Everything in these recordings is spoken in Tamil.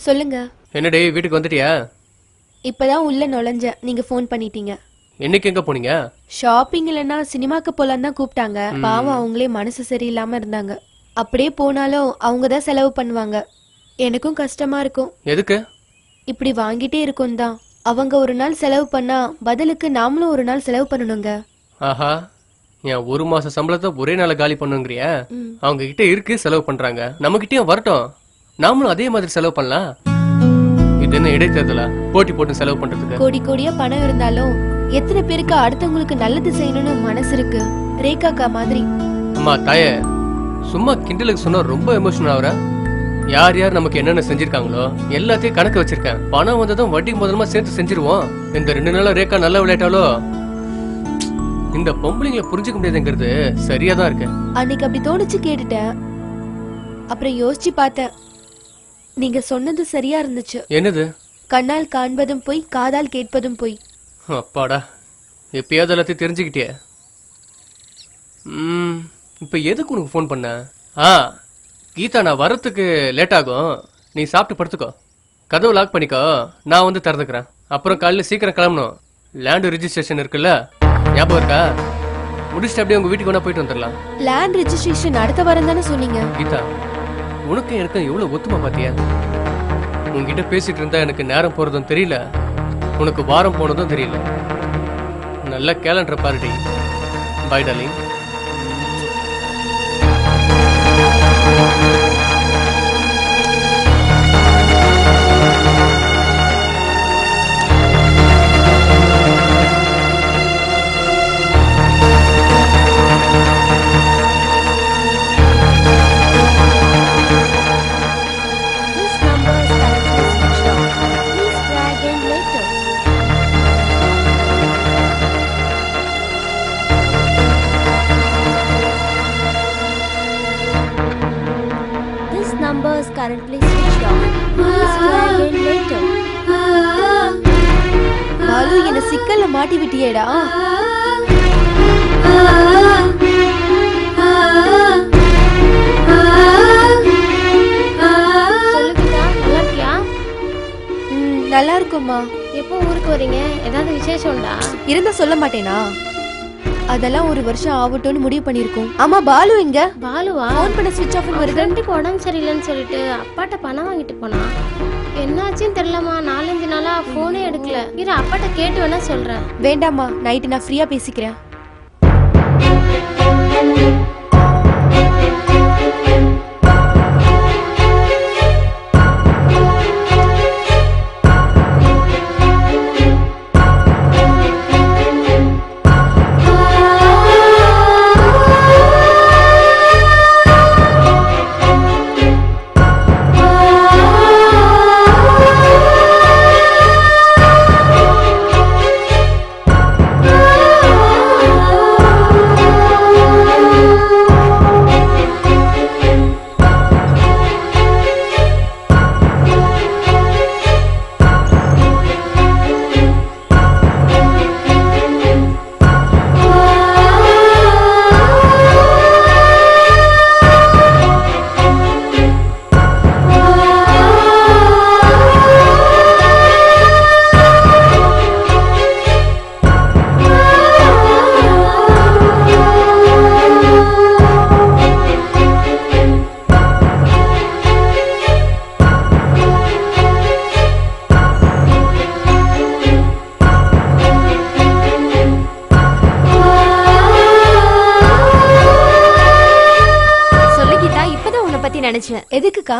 சொல்லுங்க. என்னடே வீட்டுக்கு வந்துட்டியா? இப்பதான் உள்ள நுழைஞ்ச, நீங்க ஃபோன் பண்ணிட்டீங்க. என்னைக்கு எங்க போனீங்க? ஷாப்பிங் இல்லைன்னா சினிமாக்கு போலான்னு தான் கூப்பிட்டாங்க. பாவம் அவங்களே மனசு சரியில்லாம இருந்தாங்க. அப்படியே போனாலும் அவங்க தான் செலவு பண்ணுவாங்க. எனக்கும் கஷ்டமா இருக்கும். எதுக்கு இப்படி வாங்கிட்டே இருக்கும் தான். அவங்க ஒரு நாள் செலவு பண்ணா பதிலுக்கு நாமளும் ஒரு நாள் செலவு பண்ணணுங்க. ஆஹா, என் ஒரு மாச சம்பளத்தை ஒரே நாள காலி பண்ணுங்கிறியா? அவங்க கிட்ட இருக்கு, செலவு பண்றாங்க. நம்ம கிட்டயும் வரட்டும், நாமளும் அதே மாதிரி செலவு பண்ணலாம். இது என்ன இடைத்தேர்தலா போட்டி போட்டு செலவு பண்றதுக்கு? கோடி கோடியா பணம் இருந்தாலும் எத்தனை பேருக்கு அடுத்தவங்களுக்கு நல்லது செய்யணும்னு மனசு இருக்கு. ரேகாக்கா மாதிரி. அம்மா தாயே, சும்மா கிண்டலுக்கு சொன்னா ரொம்ப எமோஷனல் ஆகுற. யார் யார் நமக்கு என்னென்ன செஞ்சிருக்காங்களோ எல்லாத்தையும் கணக்கு வச்சிருக்கேன். பணம் வந்ததும் வட்டிக்கு முதலமா சேர்த்து செஞ்சிருவோம். இந்த 2 நாளா ரேகா நல்லா விளையாட்டாலோ இந்த பொம்பளைங்களை புரிஞ்சுக்க முடியாதுங்கிறது சரியா தான் இருக்கு. அன்னைக்கு அப்படி தோணுச்சு, கேட்டுட்டேன். அப்புறம் யோசிச்சு பார்த்தேன், நீங்க சொன்னது சரியா இருந்துச்சு. என்னது? கண்ணால் காண்பதும் போய், காதால் கேட்பதும் போய். அப்பாடா, எப்பயாவது எல்லாத்தையும் தெரிஞ்சுக்கிட்டிய. இப்ப எதுக்கு உனக்கு ஃபோன் பண்ண? கீதா, நான் வரத்துக்கு லேட் ஆகும், நீ சாப்பிட்டு படுத்துக்கோ. கதவு லாக் பண்ணிக்கோ, நான் வந்து திறந்துக்கிறேன். அப்புறம் காலையில் சீக்கிரம் கிளம்பணும். லேண்ட் ரிஜிஸ்ட்ரேஷன் இருக்குல்ல, ஞாபகம் இருக்கா? முடிச்சுட்டு அப்படியே உங்க வீட்டுக்கு வேணா போயிட்டு வந்துடலாம். லேண்ட் ரிஜிஸ்ட்ரேஷன் அடுத்த வாரம் தானே சொன்னீங்க? கீதா, உனக்கு எனக்கு எவ்வளவு ஒத்துமா பாத்தியா? உன்கிட்ட பேசிட்டு இருந்தா எனக்கு நேரம் போறதும் தெரியல, உனக்கு வாரம் போனதும் தெரியல. நல்ல கேலண்டர் பாருடி. Bye darling. Currently switched off. Please try again later. Balu, என்ன சிக்கல்ல மாட்டி விட்டியேடா. சொல்லுங்கடா, நல்லா இருக்கியா? நல்லா இருக்குமா. எப்போ ஊருக்கு வரீங்க? ஏதாவது விசேஷம்டா? இருந்தா சொல்ல மாட்டேனா? அதெல்லாம் ஒரு வருஷம் ஆகட்டும்னு முடிவு பண்ணிருக்கோம். ஆமா, பாலு எங்க? பாலுவா? ஃபோன் பண்ண ஸ்விட்ச் ஆஃப் வருது. ரெண்டுக்கு உடம்பு சரியில்லைன்னு சொல்லிட்டு அப்பாட்ட பணம் வாங்கிட்டு போனா. என்னாச்சுன்னு தெரியலமா, 4-5 நாளா போனே எடுக்கல. இரு, அப்பாட்ட கேட்டு வேணா சொல்றேன். வேண்டாமா, நைட்டு நான் ஃப்ரீயா பேசிக்கிறேன். எதுக்குக்கா?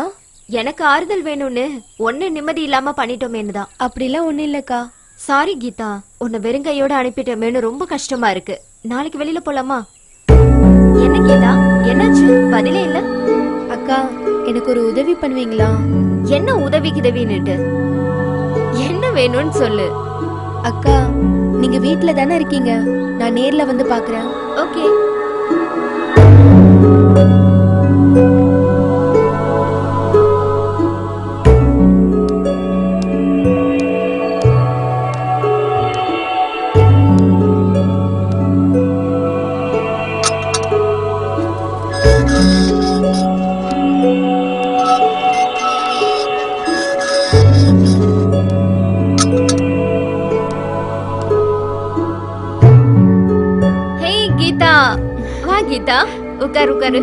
எனக்கு ஆறுதல் வேணும்னு ஒன்னு நிம்மதி இல்லாம பண்ணிட்டோமேனுதான். அப்படிலாம் ஒண்ணு இல்லக்கா. சாரி கீதா, உன்னை வெறுங்கையோட அனுப்பிட்டோமேனு ரொம்ப கஷ்டமா இருக்கு. நாளைக்கு வெளியில போலாமா? என்ன கீதா, என்னாச்சு? பதிலே இல்ல. அக்கா, எனக்கு ஒரு உதவி பண்ணுவீங்களா? என்ன உதவி கிதவின்னுட்டு? என்ன வேணும்னு சொல்லு. அக்கா, நீங்க வீட்ல தானே இருக்கீங்க, நான் நேர்ல வந்து பாக்குறேன். ஓகே. கீதா உட்காரு உட்காரு.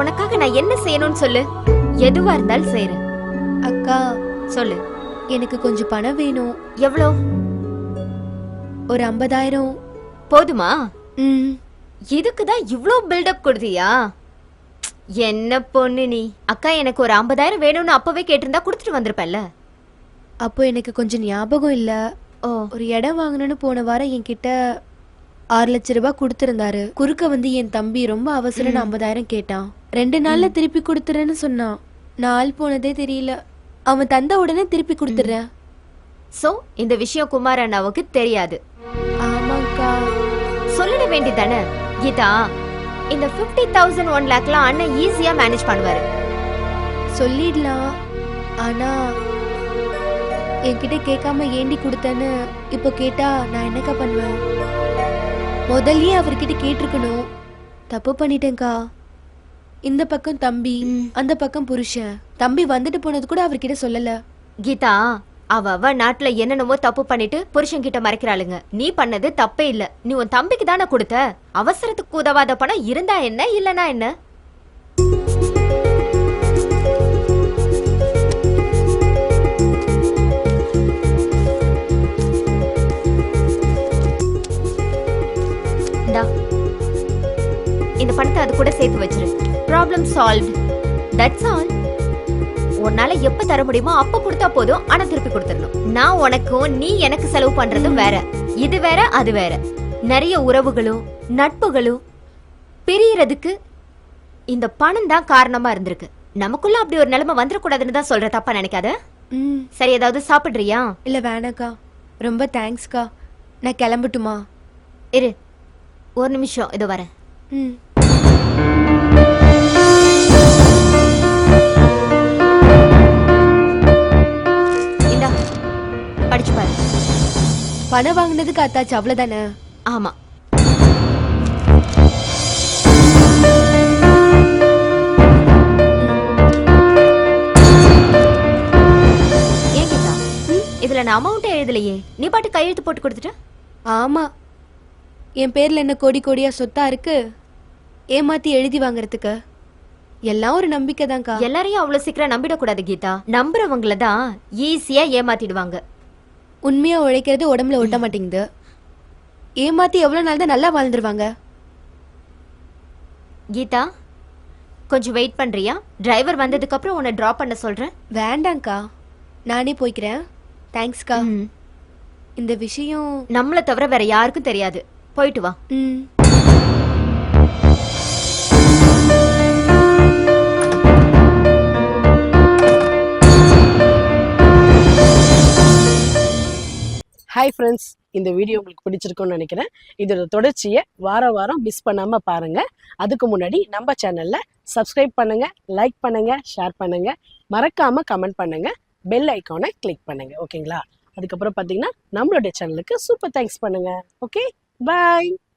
உனக்காக நான் என்ன செய்யணும்னு சொல்லு. எதுவா இருந்தாலும் செய்யறேன். அக்கா சொல்லு. எனக்கு கொஞ்சம் பணம் வேணும். எவ்வளோ? ஒரு 50,000. போதுமா? ம். இதுக்குதான் இவ்ளோ பில்டப் கொடுத்தியா? என்ன பொண்ணு நீ. அக்கா எனக்கு ஒரு 50,000 வேணும்னு அப்பவே கேட்டிருந்தா கொடுத்துட்டு வந்திருப்பல்ல. அப்போ எனக்கு கொஞ்சம் ஞாபகம் இல்ல. ஓ ஒரு இடம் வாங்கணும்னு போன வாரம் என்கிட்ட 6 லட்ச ரூபாய் கொடுத்திருந்தாரு. குறுக்க வந்து என் தம்பி ரொம்ப அவசரம் 50,000 கேட்டான். 2 நாள்ல திருப்பி கொடுத்துறேன்னு சொன்னான். நாள் போனதே தெரியல. அவன் தந்த உடனே திருப்பி கொடுத்துறேன். சோ இந்த விஷயம் குமார் அண்ணாவுக்கு தெரியாது. ஆமாக்கா. சொல்லிட வேண்டியதானே கீதா. இந்த 50,000 1 லேக்லாம் அண்ணன் ஈஸியா மேனேஜ் பண்ணுவாரு. சொல்லிடலாம். ஆனா என்கிட்ட கேட்காம ஏண்டி கொடுத்தேன்னு இப்போ கேட்டா நான் என்னக்கா பண்ணுவேன்? முதல்லயே அவர்கிட்ட கேட்டிருக்கணும். தப்பு பண்ணிட்டேன்க்கா. இந்த பக்கம் தம்பி, அந்த பக்கம் புருஷன். தம்பி வந்துட்டு போனது கூட அவர்கிட்ட சொல்லல. கீதா அவ நாட்டுல என்னென்னமோ தப்பு பண்ணிட்டு புருஷன் கிட்ட மறைக்கிறாளுங்க. நீ பண்ணது தப்பே இல்ல. நீ உன் தம்பிக்கு தானே கொடுத்த. அவசரத்துக்கு உதவாத பணம் இருந்தா என்ன இல்லனா என்ன? இந்த பணத்தை அது கூட சேர்த்து வச்சிரு. Problem solved. That's all. உன்னால எப்ப தர முடியுமோ அப்ப கொடுத்தா போதும். ஆனா திருப்பி கொடுத்துடணும். நான் உனக்கும் நீ எனக்கு செலவு பண்றதும் வேற. இது வேற அது வேற. நிறைய உறவுகளும் நட்புகளும் பிரியறதுக்கு இந்த பணம் தான் காரணமா இருந்திருக்கு. நமக்குள்ள அப்படி ஒரு நிலைமை வந்துடக்கூடாதுன்னு தான் சொல்ற. தப்பா நினைக்காத. சரி ஏதாவது சாப்பிடுறியா? இல்ல வேணாக்கா. ரொம்ப தேங்க்ஸ்க்கா. நான் கிளம்பட்டுமா? இரு ஒரு நிமிஷம் இதோ வரேன். ம். படிச்சு பாரு. பணம் வாங்கினதுக்கு அத்தாச்சு அவ்வளவுதானே? ஆமா. ஏன் கேட்டா இதுல நான் அமௌண்ட் எழுதலையே. நீ பாட்டு கையெழுத்து போட்டு கொடுத்துட்ட. ஆமா. என் பேர்ல என்ன கோடி கோடியா சொத்தா இருக்கு. ஏமாத்தி எழுதி வாங்குறதுக்கு எல்லாம் ஒரு நம்பிக்கை தான்க்கா. எல்லாரையும் அவ்வளவு சீக்கிரம் நம்பிடக்கூடாது கீதா. நம்புறவங்கள தான் ஈஸியா ஏமாத்திடுவாங்க. உண்மையா உழைக்கிறது உடம்புல ஒட்ட மாட்டேங்குது. ஏமாத்தி எவ்வளவு நாள் தான் நல்லா வாழ்ந்துருவாங்க. கீதா கொஞ்சம் வெயிட் பண்றியா? டிரைவர் வந்ததுக்கு அப்புறம் உன்னை டிராப் பண்ண சொல்றேன். வேண்டாங்க்கா, நானே போய்க்கிறேன். தேங்க்ஸ்க்கா. இந்த விஷயம் நம்மள தவிர வேற யாருக்கும் தெரியாது. போயிட்டு வா. ஹாய் ஃப்ரெண்ட்ஸ், இந்த வீடியோ உங்களுக்கு பிடிச்சிருக்கும்னு நினைக்கிறேன். இதோட தொடர்ச்சியை வாரம் மிஸ் பண்ணாம பாருங்க. அதுக்கு முன்னாடி நம்ம சேனல்ல சப்ஸ்கிரைப் பண்ணுங்க, லைக் பண்ணுங்க, ஷேர் பண்ணுங்க, மறக்காம கமெண்ட் பண்ணுங்க, பெல் ஐக்கானை கிளிக் பண்ணுங்க. ஓகேங்களா? அதுக்கப்புறம் பார்த்தீங்கன்னா நம்மளுடைய சேனலுக்கு சூப்பர் தேங்க்ஸ் பண்ணுங்க. ஓகே, பாய்.